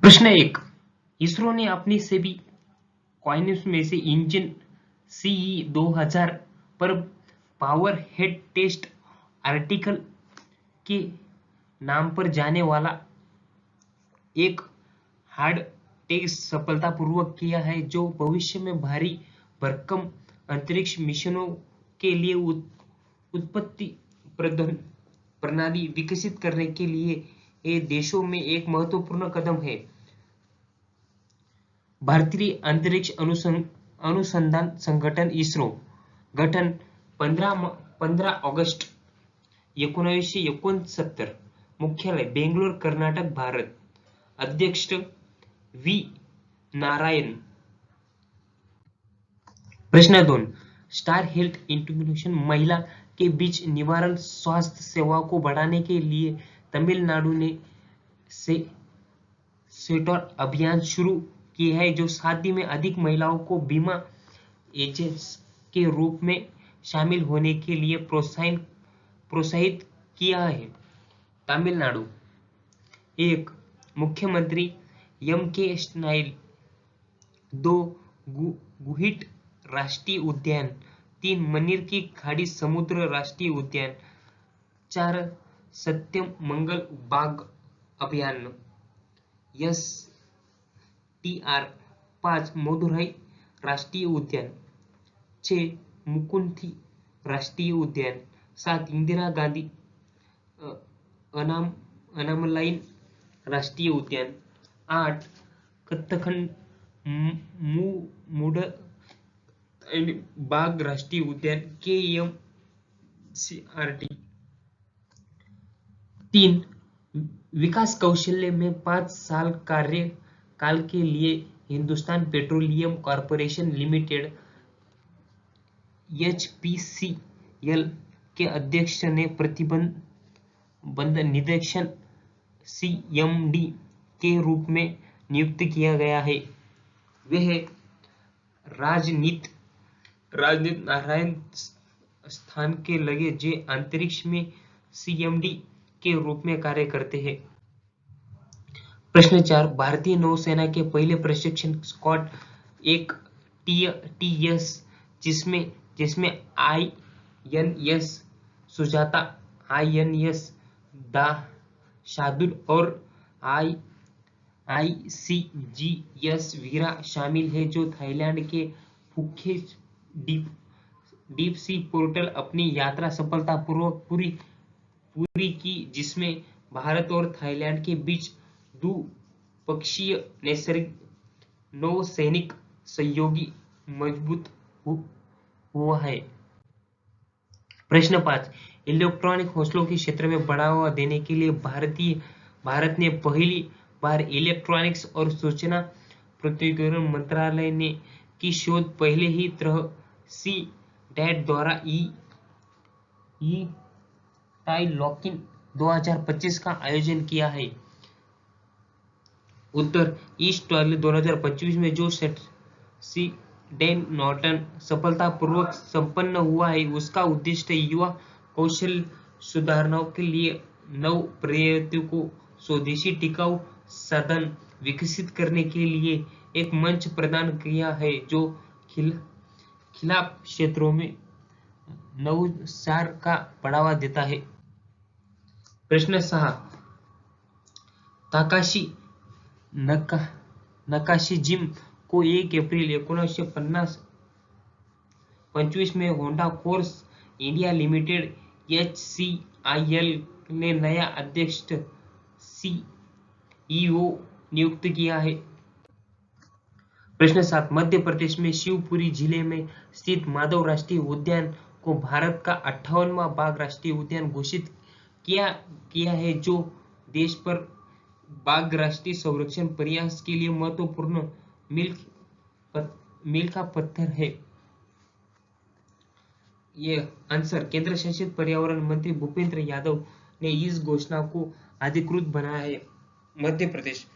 प्रश्न 1। इसरो ने अपनी सभी कॉइन्स में से इंजन सीई 2000 पर पावर हेड टेस्ट आर्टिकल के नाम पर जाने वाला एक हार्ड टेस्ट सफलतापूर्वक किया है, जो भविष्य में भारी भरकम अंतरिक्ष मिशनों के लिए उत्पत्ति प्रणाली विकसित करने के लिए ये देशों में एक महत्वपूर्ण कदम है। भारतीय अंतरिक्ष अनुसंधान संगठन इसरो गठन 15 ऑगस्ट 1969, मुख्यालय बेंगलोर, कर्नाटक, भारत। अध्यक्ष वी नारायण। प्रश्न 2। स्टार हेल्थ इंटीग्रेशन महिला के बीच निवारण स्वास्थ्य सेवा को बढ़ाने के लिए तमिलनाडु ने सेटोर अभियान शुरू किया है, जो शादी में अधिक महिलाओं को बीमा एजेंट्स के रूप में शामिल होने के लिए प्रोत्साहित किया है। तमिलनाडु। 1 मुख्यमंत्री एम के स्टालिन। 2 गुहिट राष्ट्रीय उद्यान। 3 मन्नीर की खाड़ी समुद्र राष्ट्रीय उद्यान। 4 सत्यम मंगल बाघ अभयारण्य STR। 5 मदुरई राष्ट्रीय उद्यान। 6 मुकुंथी राष्ट्रीय उद्यान। 7 इंदिरा गांधी अनामलाई राष्ट्रीय उद्यान। 8 कत्तखंड मूड बाघ राष्ट्रीय उद्यान KMCRT। 3 विकास कौशल्य में 5 साल कार्यकाल के लिए Hindustan petroleum corporation limited HPCL के अध्यक्ष ने प्रतिबंध निदेशक CMD के रूप में नियुक्त किया गया है। वह राजनीत नारायण स्थान के लगे जे अंतरिक्ष में CMD के रूप में कार्य करते हैं। प्रश्न 4। भारतीय नौसेना के पहले प्रशिक्षण स्क्वाड एक TS जिसमें INS सुजाता, INS शार्दुल और ICGS वीरा शामिल है, जो थाईलैंड के फुकेट डीप सी पोर्टल अपनी यात्रा सफलतापूर्वक पूरी की, जिसमें भारत और थाईलैंड के बीच द्विपक्षीय नौसैनिक सहयोग मजबूत हुआ है। प्रश्न 5। इलेक्ट्रॉनिक हौसलों के क्षेत्र में बढ़ावा देने के लिए भारत ने पहली बार इलेक्ट्रॉनिक्स और सूचना प्रौद्योगिकी मंत्रालय ने की शोध पहले ही तरह CDAT द्वारा टाइलॉकिन 2025 का आयोजन किया है। उत्तर ईस्ट टॉयलेट 2025 में जो सीडेन नॉर्टन सफलतापूर्वक संपन्न हुआ है, उसका उद्देश्य युवा कौशल सुधारणाओं के लिए नव प्रयत्नों को स्वदेशी टिकाऊ साधन विकसित करने के लिए एक मंच प्रदान किया है, जो खिलाफ क्षेत्रों में नवाचार का बढ़ावा देता है। प्रश्न 6। ताकाशी नकाशीजिम को 1 अप्रैल 1925 में Honda course India limited HCIL ने नया अध्यक्ष CEO नियुक्त किया है। प्रश्न 7। मध्य प्रदेश में शिवपुरी जिले में स्थित माधव राष्ट्रीय उद्यान को भारत का 58वां बाघ राष्ट्रीय उद्यान घोषित किया है, जो देश पर बाघ राष्ट्रीय संरक्षण प्रयास के लिए महत्वपूर्ण मील का पत्थर है। ये आंसर केंद्र शासित पर्यावरण मंत्री भूपेंद्र यादव ने इस घोषणा को अधिकृत बनाया है। मध्य प्रदेश।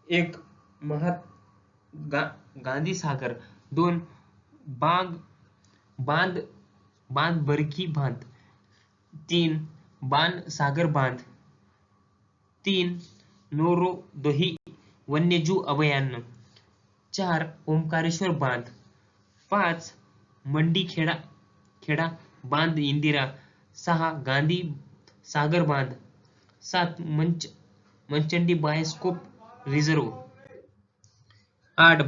1 महात्मा गांधी सागर। 2 बांध बरकी बांध। 3 बाण सागर बांध। 3 नोरोदही वन्यजीव अभयारण्य, 4 ओंकारेश्वर बांध, 5 मंडीखेडा खेडा बांध इंदिरा, 6 गांधी सागर बांध, 7 मंचंडी bioscope reserve, 8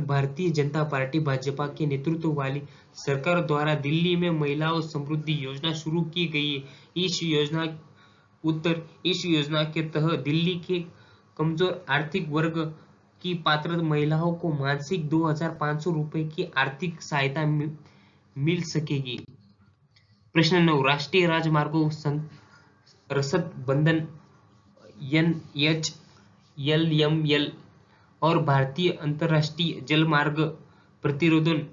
Bharatiya Janata party Bhajpa के नेतृत्व वाली सरकार द्वारा दिल्ली में महिलाओं समृद्धि योजना शुरू की गई है। इस योजना के तहत दिल्ली के कमजोर आर्थिक वर्ग की पात्र महिलाओं को मासिक 2,500 रुपए की आर्थिक सहायता मिल सकेगी। प्रश्न 9, राष्ट्रीय राजमार्गों रसद बंधन NHLML और भारतीय अंतर्राष्ट्रीय जलमार्ग प्रतिरोधन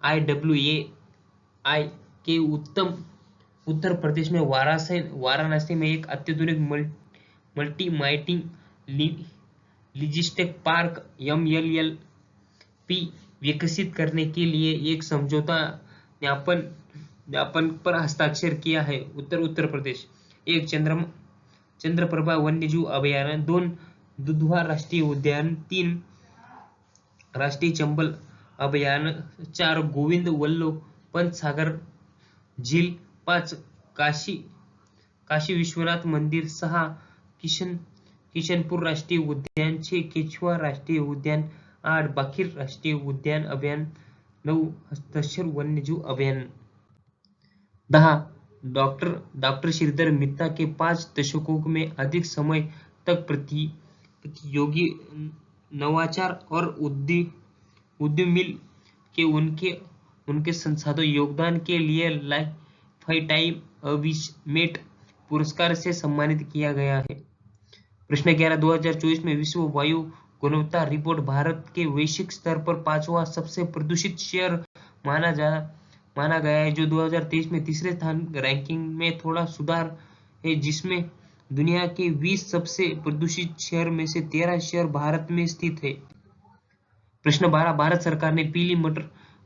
IWAI के उत्तर प्रदेश में वाराणसी में एक अत्याधुनिक मल्टी माइटिंग लॉजिस्टिक पार्क MLLP विकसित करने के लिए एक समझौता ज्ञापन पर हस्ताक्षर किया है। उत्तर प्रदेश, 1 चंद्रप्रभा वन्यजीव अभयारण्य, 2 दुधवा राष्ट्रीय उद्यान, 3 राष्ट्रीय चंबल अभयारण्य, 4 गोविंद वल्लभ पंत सागर झील, 5 काशी विश्वनाथ मंदिर, 6 किशनपुर राष्ट्रीय उद्यान, 6 केचुआ राष्ट्रीय उद्यान, 8 बाखिर राष्ट्रीय उद्यान अभयारण्य, 9 हस्तक्षर वन्यजीव अभयारण्य। 10 डॉक्टर श्रीधर मित्ता के 5 दशकों में अधिक समय तक प्रतियोगी नवाचार और उद्यमी के उनके संसाधन योगदान के लिए लाइफटाइम अचीवमेंट पुरस्कार से सम्मानित किया गया है। प्रश्न 11, 2024 में विश्व वायु गुणवत्ता रिपोर्ट भारत के वैश्विक स्तर पर 5वां सबसे प्रदूषित शहर माना गया है, जो 2023 में तीसरे स्थान रैंकिंग में थोड़ा सुधार है, जिसमें दुनिया के 20 सबसे प्रदूषित शहर में से 13 शहर भारत में स्थित है। प्रश्न 12, भारत सरकार ने पीली मटर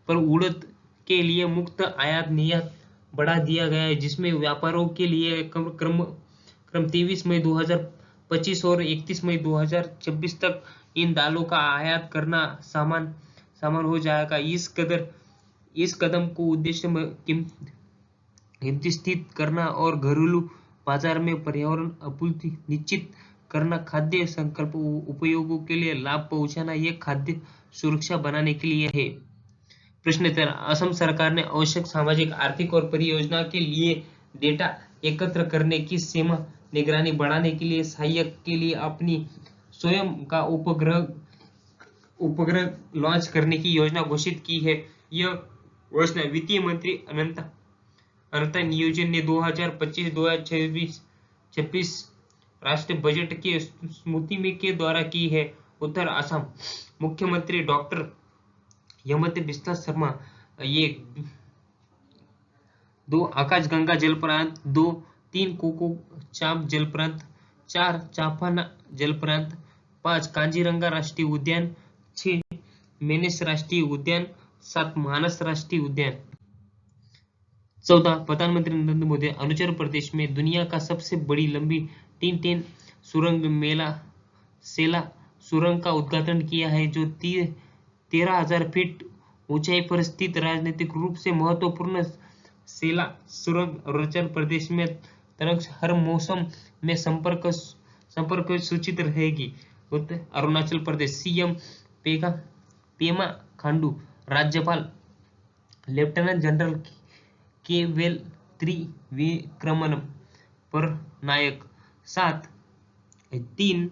पर उड़द के लिए मुक्त आयात निर्यात बढ़ा दिया गया है, जिसमें व्यापारियों के लिए क्रम 23 मई 2025 और 31 मई 2026 तक इन दालों का आयात करना सामान हो जाएगा। इस कदम को उद्देश्य कीमत स्थित करना और घरेलू बाजार में पर्यावरण आपूर्ति निश्चित करना, खाद्य संकल्प उपयोगों के लिए लाभ पहुंचाना, यह खाद्य सुरक्षा बनाने के लिए है। प्रश्न 13, असम सरकार ने आवश्यक सामाजिक, आर्थिक और परियोजना के लिए डेटा एकत्र करने की सीमा निगरानी बढ़ाने के लिए सहायक के लिए अपनी स्वयं का उपग्रह लॉन्च करने की योजना घोषित की है। यह घोषणा वित्त मंत्री अनंत नियोजन ने 2025-2026 राष्ट्रीय बजट के स्मृति में के द्वारा की है। उत्तर असम मुख्यमंत्री डॉक्टर हेमंत बिस्वा शर्मा 2 आकाशगंगा जलप्रांत, 3 कोकोचाम जलप्रांत, 4 चांपाना जलप्रांत, 5 काजीरंगा राष्ट्रीय उद्यान, 6 मेनस राष्ट्रीय उद्यान, 7 मानस राष्ट्रीय उद्यान। 14, प्रधानमंत्री नरेंद्र मोदी अरुणाचल प्रदेश में दुनिया का सबसे बड़ी लंबी टिन सुरंग सेला सुरंग का उद्घाटन किया है, जो 13,000 फीट ऊंचाई पर स्थित राजनीतिक रूप से महत्वपूर्ण सेला सुरंग अरुणाचल प्रदेश में हर मौसम में संपर्क सूचित रहेगी। अरुणाचल प्रदेश सीएम पेमा खांडू, राज्यपाल लेफ्टिनेंट जनरल केवल त्रिविक्रमन पटनायक, 7 3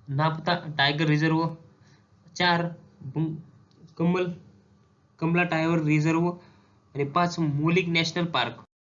नापता टाइगर रिजर्व, 4 कमला टाइगर रिजर्व आणि 5 मोलिक नॅशनल पार्क।